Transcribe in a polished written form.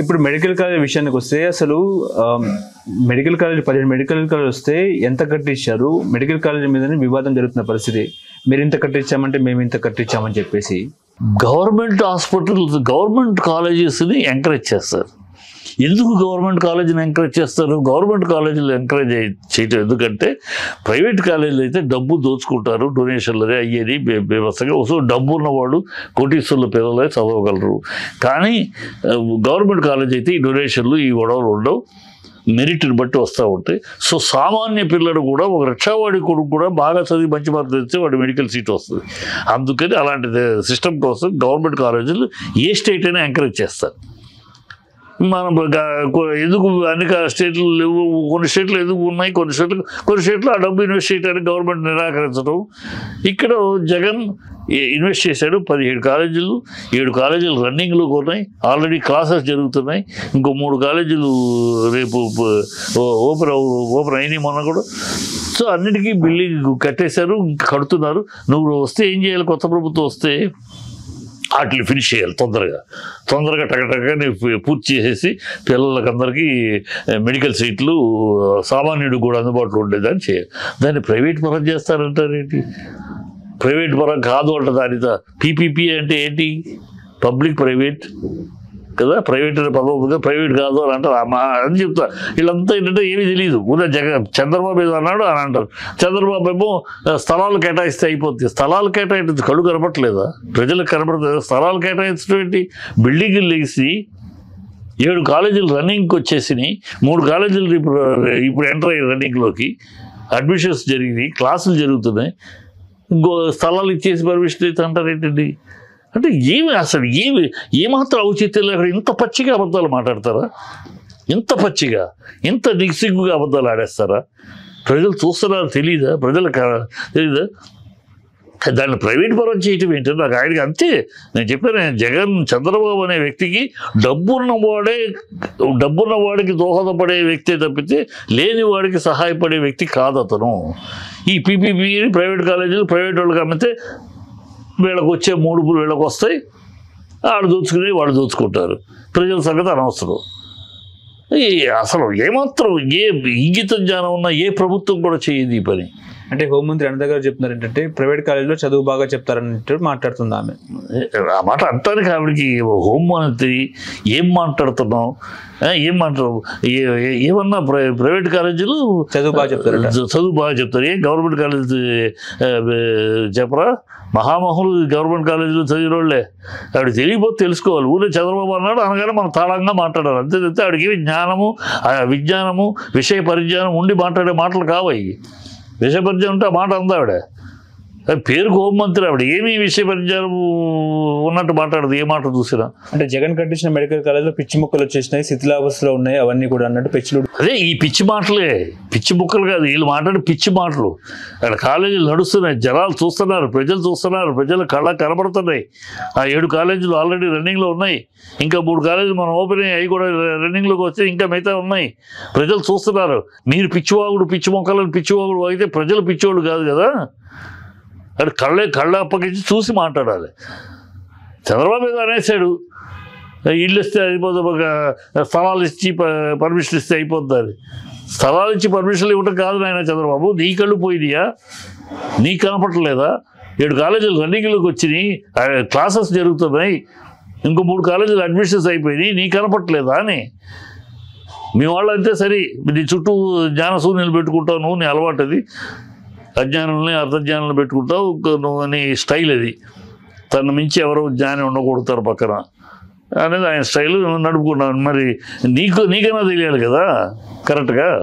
ఇప్పుడు medical college విషయానికి వస్తే అసలు మెడికల్ కాలేజ్ 17 మెడికల్ కాలేజ్ వస్తే ఎంత కట్టించారు? మెడికల్ కాలేజ్ మీదనే వివాదం జరుగుతున్న పరిస్థితి. మీరు ఇంత కట్టించామంటే మేము ఇంత కట్టించామని చెప్పేసి గవర్నమెంట్ హాస్పిటల్స్, గవర్నమెంట్ కాలేజెస్ని ఎంకరేజ్ చేస్తారు. ఎందుకు గవర్నమెంట్ కాలేజీని ఎంకరేజ్ చేస్తారు? గవర్నమెంట్ కాలేజీలు ఎంకరేజ్ చేయటం ఎందుకంటే ప్రైవేట్ కాలేజీలు అయితే డబ్బు దోచుకుంటారు, డొనేషన్లు అయ్యేది వ్యవస్థగా. సో డబ్బు ఉన్నవాడు కోటీశ్వరుల పిల్లలే చదవగలరు. కానీ గవర్నమెంట్ కాలేజ్ అయితే ఈ డొనేషన్లు ఈ గొడవలు ఉండవు, మెరిట్ని బట్టి వస్తూ ఉంటాయి. సో సామాన్య పిల్లడు కూడా, ఒక రిక్షావాడి కొడుకు కూడా బాగా చదివి మంచి మార్కులు తెస్తే వాడు మెడికల్ సీట్ వస్తుంది. అందుకని అలాంటి సిస్టమ్ కోసం గవర్నమెంట్ కాలేజీలు ఏ స్టేట్ అయినా ఎంకరేజ్ చేస్తారు. మనం ఎందుకు అన్ని స్టేట్లు లేవు, కొన్ని స్టేట్లు ఎందుకు ఉన్నాయి, కొన్ని స్టేట్లు ఆ డబ్బు ఇన్వెస్ట్ చేయడానికి గవర్నమెంట్ నిరాకరించడం. ఇక్కడ జగన్ ఇన్వెస్ట్ చేశాడు 17 కాలేజీలు, 7 కాలేజీలు రన్నింగ్లో ఉన్నాయి, ఆల్రెడీ క్లాసెస్ జరుగుతున్నాయి. ఇంకో 3 కాలేజీలు రేపు ఓపెన్ అయినాయి మొన్న కూడా. సో అన్నిటికీ బిల్డింగ్ కట్టేశారు, కడుతున్నారు. నువ్వు వస్తే ఏం చేయాలి? కొత్త ప్రభుత్వం వస్తే వాటిని ఫినిష్ చేయాలి తొందరగా టకటకని పూర్తి చేసేసి పిల్లలకందరికీ మెడికల్ సీట్లు సామాన్యుడికి కూడా అందుబాటులో ఉండేదని చేయాలి. దాన్ని ప్రైవేట్ పరం చేస్తారంటారేంటి? ప్రైవేట్ పరం కాదు అంట. దానితో పీపీపీ అంటే ఏంటి? పబ్లిక్ ప్రైవేట్ కదా, ప్రైవేట్ అనే పదం ఉంది, ప్రైవేట్ కాదు అని అంటారు అని చెప్తారు. వీళ్ళంతా ఏంటంటే ఏమీ తెలియదు. చంద్రబాబు ఏదో అన్నాడు అని అంటారు. చంద్రబాబు ఏమో స్థలాలు కేటాయిస్తే అయిపోతుంది. స్థలాలు కేటాయించు కళ్ళు కనపట్లేదా? ప్రజలకు కనపడుతుంది. స్థలాలు కేటాయించడం ఏంటి? బిల్డింగులు లేసి 7 కాలేజీలు రన్నింగ్కి వచ్చేసినాయి, 3 కాలేజీలు ఇప్పుడు ఎంటర్ అయ్యి రన్నింగ్లోకి అడ్మిషన్స్ జరిగినాయి, క్లాసులు జరుగుతున్నాయి. ఇంకో స్థలాలు ఇచ్చేసి పర్మిషన్ అయితే అంటారు ఏంటండి? అంటే అసలు ఏమాత్రం ఔచిత్యం లేకుండా ఇంత పచ్చిగా అబద్ధాలు మాట్లాడతారా? ఇంత పచ్చిగా, ఇంత నిగ్సిగ్గుగా అబద్ధాలు ఆడేస్తారా? ప్రజలు చూస్తున్నారో తెలీదా? ప్రజలకు తెలీదా? దాన్ని ప్రైవేట్ పరం చేయటం ఏంటంటే నాకు ఆయనకి అంతే. నేను చెప్పాను, జగన్ చంద్రబాబు అనే వ్యక్తికి డబ్బున్నవాడికి దోహదపడే వ్యక్తే తప్పితే లేని వాడికి సహాయపడే వ్యక్తి కాదు అతను. ఈ పీపీపీ ప్రైవేట్ కాలేజీలు ప్రైవేట్ వాళ్ళకి అమ్మితే వీళ్ళకి వచ్చే మూడుపులు వీళ్ళకి వస్తాయి, ఆడు దోచుకుని వాడు దోచుకుంటారు. ప్రజల సంగతి అనవసరం. అసలు ఏమాత్రం ఇంగిత జ్ఞానం ఉన్న ఏ ప్రభుత్వం కూడా చేయదు ఈ పని. అంటే హోంమంత్రి అనిత గారు చెప్తున్నారు ఏంటంటే ప్రైవేట్ కాలేజీలో చదువు బాగా చెప్తారని మాట్లాడుతుంది ఆమె. ఆ మాట అంటానికి ఆవిడకి హోంమంత్రి ఏం మాట్లాడుతున్నావు, ఏం మాట్లాడు, ఏమన్నా ప్రైవేట్ కాలేజీలు చదువు బాగా చెప్తారు. ఏం గవర్నమెంట్ కాలేజీ చెప్పరా? మహామహులు గవర్నమెంట్ కాలేజీలో చదివిన వాళ్ళే. ఆవిడ తెలియకపోతే తెలుసుకోవాలి. ఊరే చంద్రబాబు అన్నాడు అనగానే మనం తాళంగా మాట్లాడాలి. అంతే తప్పితే ఆవిడకి విజ్ఞానము విషయ పరిజ్ఞానం ఉండి మాట్లాడే మాటలు కావయి. విషయ పరిజ్ఞానం ఉంటే ఆ మాట అందా ఆవిడ. పేరుకు హోంమంత్రి ఆవిడ ఏమీ విషయ పరిజ్ఞానం ఉన్నట్టు మాట్లాడదు ఏ మాట చూసినా. అంటే జగన్ కట్టించిన మెడికల్ కాలేజ్లో పిచ్చి ముక్కలు వచ్చేసినాయి, శిథిలావస్థలో ఉన్నాయి, అవన్నీ కూడా అన్నట్టు పెచ్చులు. అదే ఈ పిచ్చి మాటలే, పిచ్చి ముక్కలు కాదు వీళ్ళు మాట్లాడే పిచ్చి మాటలు. అక్కడ కాలేజీలు నడుస్తున్నాయి, జనాలు చూస్తున్నారు, ప్రజలు చూస్తున్నారు, ప్రజలు కళ్ళ కనబడుతున్నాయి. ఆ 7 కాలేజీలు ఆల్రెడీ రన్నింగ్లో ఉన్నాయి, ఇంకా 3 కాలేజీలు మనం ఓపెన్ అయ్యి కూడా రన్నింగ్లోకి వస్తే ఇంకా మిగతా ఉన్నాయి. ప్రజలు చూస్తున్నారు. మీరు పిచ్చివాగుడు పిచ్చి మొక్కలను పిచ్చివాగుడు అయితే ప్రజలు పిచ్చివాడు కాదు కదా. అది కళ్ళ అప్పగించి చూసి మాట్లాడాలి. చంద్రబాబు ఏదో అనేసాడు, ఇల్లు ఇస్తే అయిపోతుంది, స్థలాలు ఇచ్చి పర్మిషన్ ఇస్తే అయిపోతుంది. స్థలాలు ఇచ్చి పర్మిషన్లు ఇవ్వటం కాదు నాయన చంద్రబాబు. నీ కళ్ళు పోయినాయా? నీకు కనపడలేదా? 7 కాలేజీలు రన్నింగ్లోకి వచ్చినాయి, క్లాసెస్ జరుగుతున్నాయి, ఇంకో 3 కాలేజీలు అడ్మిషన్స్ అయిపోయినాయి, నీకు కనపడలేదా అని. మీ వాళ్ళు అంతే సరే, నీ చుట్టూ జ్ఞానశూన్యాలు పెట్టుకుంటావు, నువ్వు నీ అలవాటు అది. అజ్ఞానుల్ని అర్థజ్ఞానులను పెట్టుకుంటావు, నువ్వు నీ స్టైల్ అది. తను మించి ఎవరో జ్ఞాని ఉండకూడతారు పక్కన అనేది ఆయన స్టైల్ నడుపుకున్నాను. మరి నీకైనా తెలియాలి కదా కరెక్ట్గా.